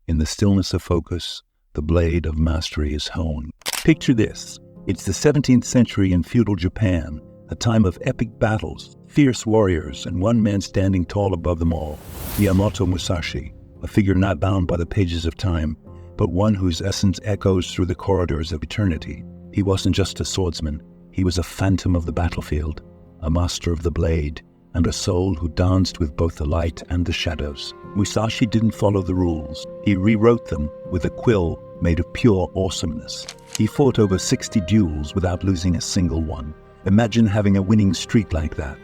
In the stillness of focus, the blade of mastery is honed. Picture this. It's the 17th century in feudal Japan, a time of epic battles, fierce warriors, and one man standing tall above them all, Miyamoto Musashi, a figure not bound by the pages of time, but one whose essence echoes through the corridors of eternity. He wasn't just a swordsman, he was a phantom of the battlefield, a master of the blade, and a soul who danced with both the light and the shadows. Musashi didn't follow the rules. He rewrote them with a quill made of pure awesomeness. He fought over 60 duels without losing a single one. Imagine having a winning streak like that.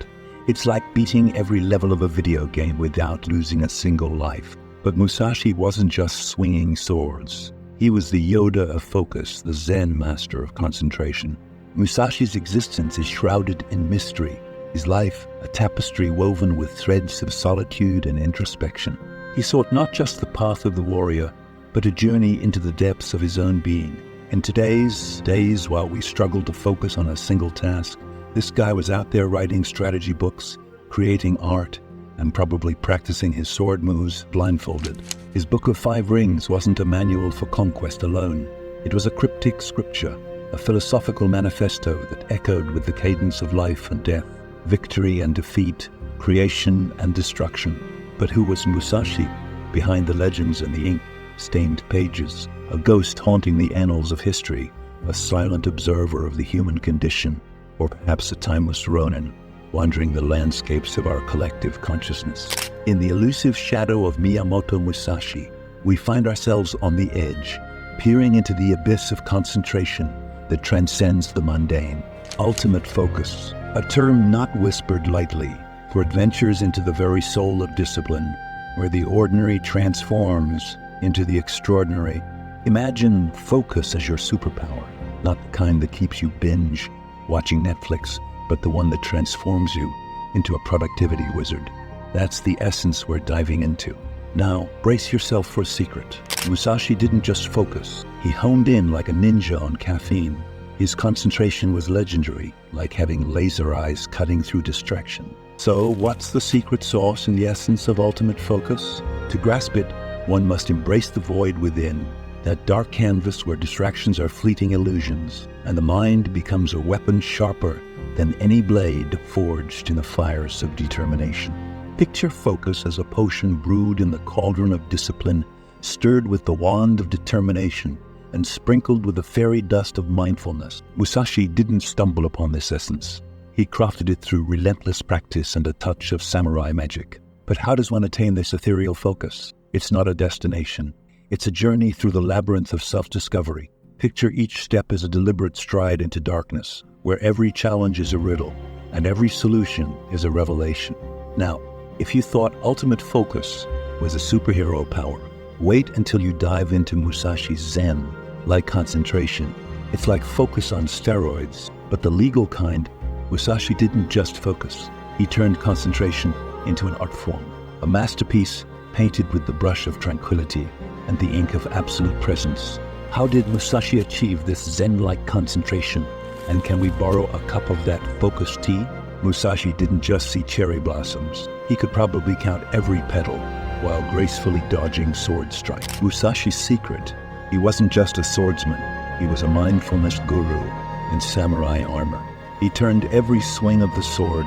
It's like beating every level of a video game without losing a single life. But Musashi wasn't just swinging swords. He was the Yoda of focus, the Zen master of concentration. Musashi's existence is shrouded in mystery. His life, a tapestry woven with threads of solitude and introspection. He sought not just the path of the warrior, but a journey into the depths of his own being. In today's days, while we struggle to focus on a single task, this guy was out there writing strategy books, creating art, and probably practicing his sword moves blindfolded. His Book of Five Rings wasn't a manual for conquest alone. It was a cryptic scripture, a philosophical manifesto that echoed with the cadence of life and death, victory and defeat, creation and destruction. But who was Musashi behind the legends and the ink-stained pages? A ghost haunting the annals of history, a silent observer of the human condition, or perhaps a timeless Ronin, wandering the landscapes of our collective consciousness. In the elusive shadow of Miyamoto Musashi, we find ourselves on the edge, peering into the abyss of concentration that transcends the mundane. Ultimate focus, a term not whispered lightly, for adventures into the very soul of discipline, where the ordinary transforms into the extraordinary. Imagine focus as your superpower, not the kind that keeps you binge watching Netflix, but the one that transforms you into a productivity wizard. That's the essence we're diving into. Now, brace yourself for a secret. Musashi didn't just focus. He honed in like a ninja on caffeine. His concentration was legendary, like having laser eyes cutting through distraction. So, what's the secret sauce in the essence of ultimate focus? To grasp it, one must embrace the void within, that dark canvas where distractions are fleeting illusions, and the mind becomes a weapon sharper than any blade forged in the fires of determination. Picture focus as a potion brewed in the cauldron of discipline, stirred with the wand of determination, and sprinkled with the fairy dust of mindfulness. Musashi didn't stumble upon this essence. He crafted it through relentless practice and a touch of samurai magic. But how does one attain this ethereal focus? It's not a destination. It's a journey through the labyrinth of self-discovery. Picture each step as a deliberate stride into darkness, where every challenge is a riddle and every solution is a revelation. Now, if you thought ultimate focus was a superhero power, wait until you dive into Musashi's Zen, like concentration. It's like focus on steroids, but the legal kind. Musashi didn't just focus. He turned concentration into an art form, a masterpiece painted with the brush of tranquility and the ink of absolute presence. How did Musashi achieve this Zen-like concentration? And can we borrow a cup of that focused tea? Musashi didn't just see cherry blossoms. He could probably count every petal while gracefully dodging sword strikes. Musashi's secret: he wasn't just a swordsman, he was a mindfulness guru in samurai armor. He turned every swing of the sword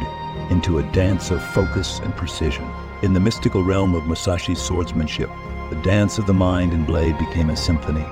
into a dance of focus and precision. In the mystical realm of Musashi's swordsmanship, the dance of the mind and blade became a symphony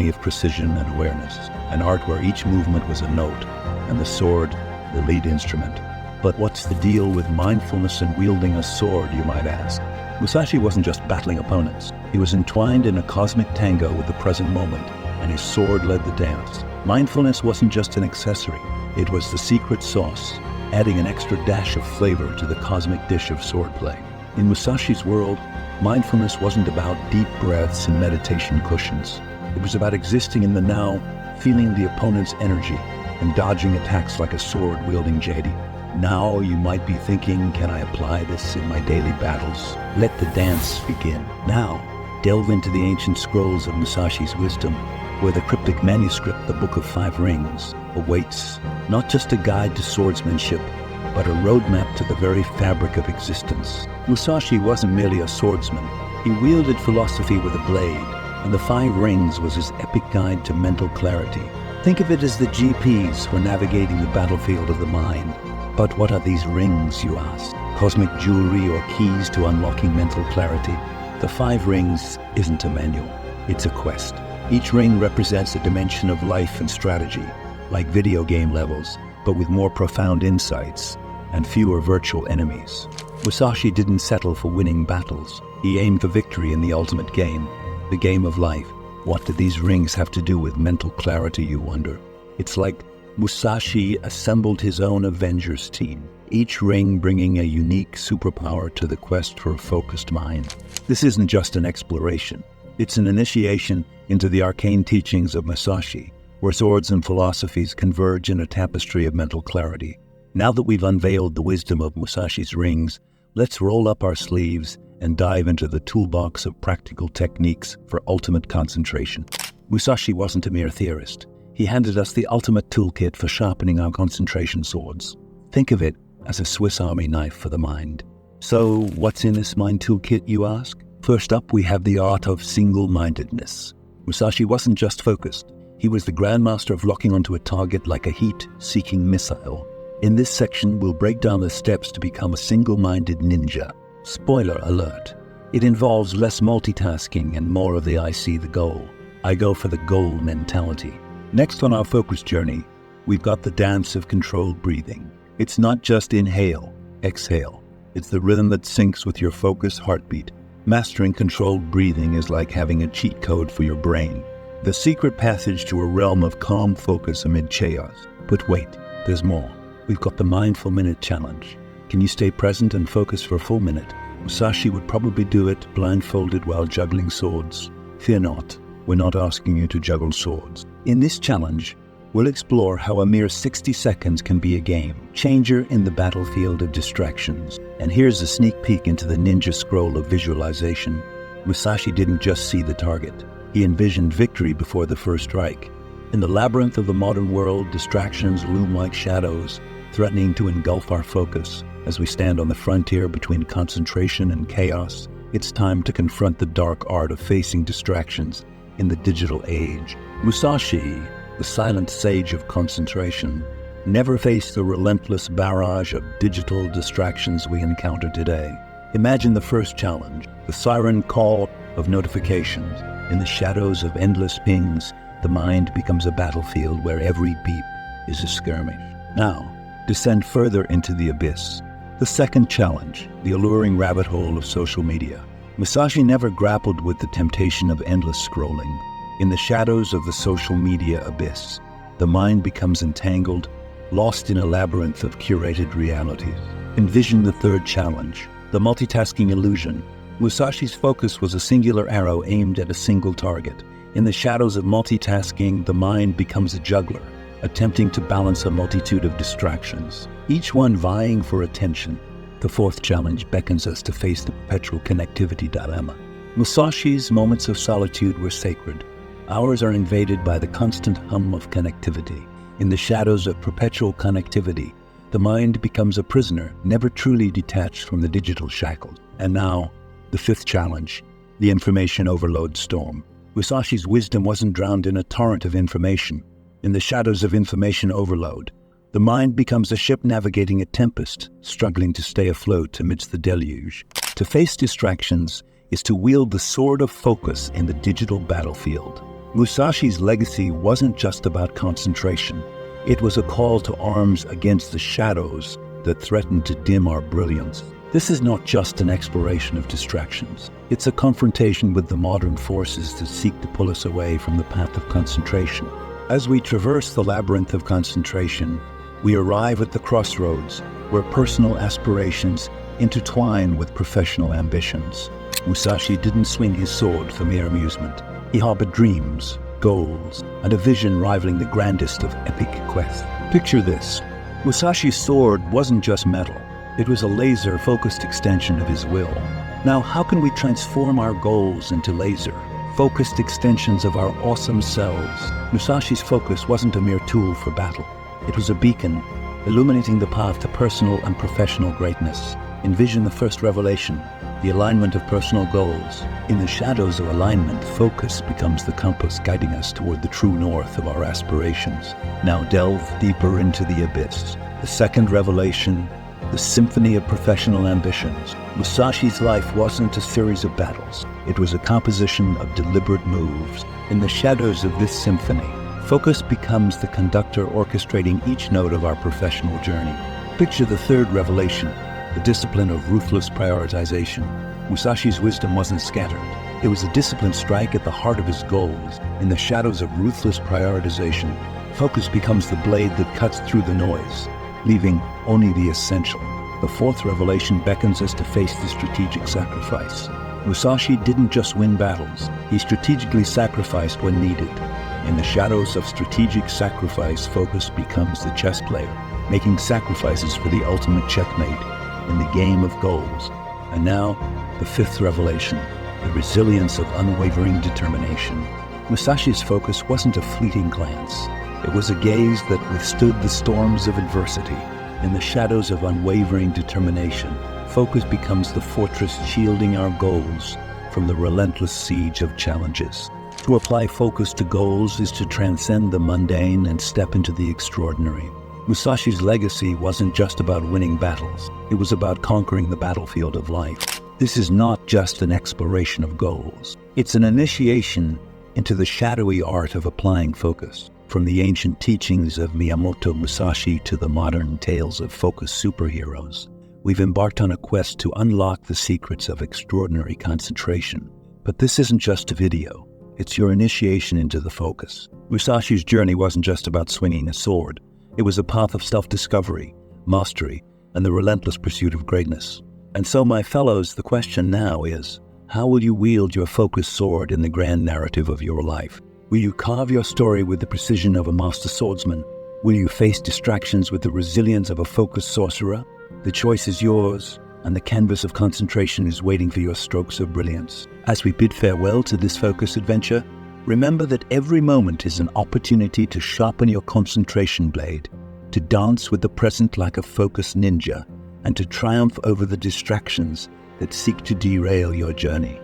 of precision and awareness, an art where each movement was a note, and the sword the lead instrument. But what's the deal with mindfulness and wielding a sword, you might ask? Musashi wasn't just battling opponents. He was entwined in a cosmic tango with the present moment, and his sword led the dance. Mindfulness wasn't just an accessory. It was the secret sauce, adding an extra dash of flavor to the cosmic dish of swordplay. In Musashi's world, mindfulness wasn't about deep breaths and meditation cushions. It was about existing in the now, feeling the opponent's energy, and dodging attacks like a sword-wielding Jedi. Now you might be thinking, can I apply this in my daily battles? Let the dance begin. Now, delve into the ancient scrolls of Musashi's wisdom, where the cryptic manuscript, the Book of Five Rings, awaits not just a guide to swordsmanship, but a roadmap to the very fabric of existence. Musashi wasn't merely a swordsman. He wielded philosophy with a blade, and the 5 rings was his epic guide to mental clarity. Think of it as the GPS for navigating the battlefield of the mind. But what are these rings, you ask? Cosmic jewelry or keys to unlocking mental clarity? The 5 rings isn't a manual, it's a quest. Each ring represents a dimension of life and strategy, like video game levels, but with more profound insights and fewer virtual enemies. Musashi didn't settle for winning battles. He aimed for victory in the ultimate game, the game of life. What do these rings have to do with mental clarity, you wonder? It's like Musashi assembled his own Avengers team, each ring bringing a unique superpower to the quest for a focused mind. This isn't just an exploration. It's an initiation into the arcane teachings of Musashi, where swords and philosophies converge in a tapestry of mental clarity. Now that we've unveiled the wisdom of Musashi's rings, let's roll up our sleeves and dive into the toolbox of practical techniques for ultimate concentration. Musashi wasn't a mere theorist. He handed us the ultimate toolkit for sharpening our concentration swords. Think of it as a Swiss Army knife for the mind. So, what's in this mind toolkit, you ask? First up, we have the art of single-mindedness. Musashi wasn't just focused. He was the grandmaster of locking onto a target like a heat-seeking missile. In this section, we'll break down the steps to become a single-minded ninja. Spoiler alert, it involves less multitasking and more of the I see the goal. I go for the goal mentality. Next on our focus journey, we've got the dance of controlled breathing. It's not just inhale, exhale. It's the rhythm that syncs with your focused heartbeat. Mastering controlled breathing is like having a cheat code for your brain. The secret passage to a realm of calm focus amid chaos. But wait, there's more. We've got the Mindful Minute Challenge. Can you stay present and focus for a full minute? Musashi would probably do it blindfolded while juggling swords. Fear not, we're not asking you to juggle swords. In this challenge, we'll explore how a mere 60 seconds can be a game changer in the battlefield of distractions. And here's a sneak peek into the ninja scroll of visualization. Musashi didn't just see the target. He envisioned victory before the first strike. In the labyrinth of the modern world, distractions loom like shadows, threatening to engulf our focus. As we stand on the frontier between concentration and chaos, it's time to confront the dark art of facing distractions in the digital age. Musashi, the silent sage of concentration, never faced the relentless barrage of digital distractions we encounter today. Imagine the first challenge, the siren call of notifications. In the shadows of endless pings, the mind becomes a battlefield where every beep is a skirmish. Now, descend further into the abyss. The second challenge, the alluring rabbit hole of social media. Musashi never grappled with the temptation of endless scrolling. In the shadows of the social media abyss, the mind becomes entangled, lost in a labyrinth of curated realities. Envision the third challenge, the multitasking illusion. Musashi's focus was a singular arrow aimed at a single target. In the shadows of multitasking, the mind becomes a juggler, attempting to balance a multitude of distractions, each one vying for attention. The fourth challenge beckons us to face the perpetual connectivity dilemma. Musashi's moments of solitude were sacred. Ours are invaded by the constant hum of connectivity. In the shadows of perpetual connectivity, the mind becomes a prisoner, never truly detached from the digital shackles. And now, the fifth challenge, the information overload storm. Musashi's wisdom wasn't drowned in a torrent of information. In the shadows of information overload, the mind becomes a ship navigating a tempest, struggling to stay afloat amidst the deluge. To face distractions is to wield the sword of focus in the digital battlefield. Musashi's legacy wasn't just about concentration. It was a call to arms against the shadows that threatened to dim our brilliance. This is not just an exploration of distractions. It's a confrontation with the modern forces that seek to pull us away from the path of concentration. As we traverse the labyrinth of concentration, we arrive at the crossroads where personal aspirations intertwine with professional ambitions. Musashi didn't swing his sword for mere amusement. He harbored dreams, goals, and a vision rivaling the grandest of epic quests. Picture this. Musashi's sword wasn't just metal. It was a laser-focused extension of his will. Now, how can we transform our goals into laser-focused extensions of our awesome selves? Musashi's focus wasn't a mere tool for battle. It was a beacon, illuminating the path to personal and professional greatness. Envision the first revelation, the alignment of personal goals. In the shadows of alignment, focus becomes the compass guiding us toward the true north of our aspirations. Now delve deeper into the abyss. The second revelation, the symphony of professional ambitions. Musashi's life wasn't a series of battles. It was a composition of deliberate moves. In the shadows of this symphony, focus becomes the conductor orchestrating each note of our professional journey. Picture the third revelation, the discipline of ruthless prioritization. Musashi's wisdom wasn't scattered. It was a disciplined strike at the heart of his goals. In the shadows of ruthless prioritization, focus becomes the blade that cuts through the noise, leaving only the essential. The fourth revelation beckons us to face the strategic sacrifice. Musashi didn't just win battles, he strategically sacrificed when needed. In the shadows of strategic sacrifice, focus becomes the chess player, making sacrifices for the ultimate checkmate in the game of goals. And now, the fifth revelation, the resilience of unwavering determination. Musashi's focus wasn't a fleeting glance. It was a gaze that withstood the storms of adversity. In the shadows of unwavering determination, focus becomes the fortress shielding our goals from the relentless siege of challenges. To apply focus to goals is to transcend the mundane and step into the extraordinary. Musashi's legacy wasn't just about winning battles. It was about conquering the battlefield of life. This is not just an exploration of goals. It's an initiation into the shadowy art of applying focus. From the ancient teachings of Miyamoto Musashi to the modern tales of focus superheroes, we've embarked on a quest to unlock the secrets of extraordinary concentration. But this isn't just a video. It's your initiation into the focus. Musashi's journey wasn't just about swinging a sword. It was a path of self-discovery, mastery, and the relentless pursuit of greatness. And so, my fellows, the question now is, how will you wield your focused sword in the grand narrative of your life? Will you carve your story with the precision of a master swordsman? Will you face distractions with the resilience of a focused sorcerer? The choice is yours, and the canvas of concentration is waiting for your strokes of brilliance. As we bid farewell to this focus adventure, remember that every moment is an opportunity to sharpen your concentration blade, to dance with the present like a focused ninja, and to triumph over the distractions that seek to derail your journey.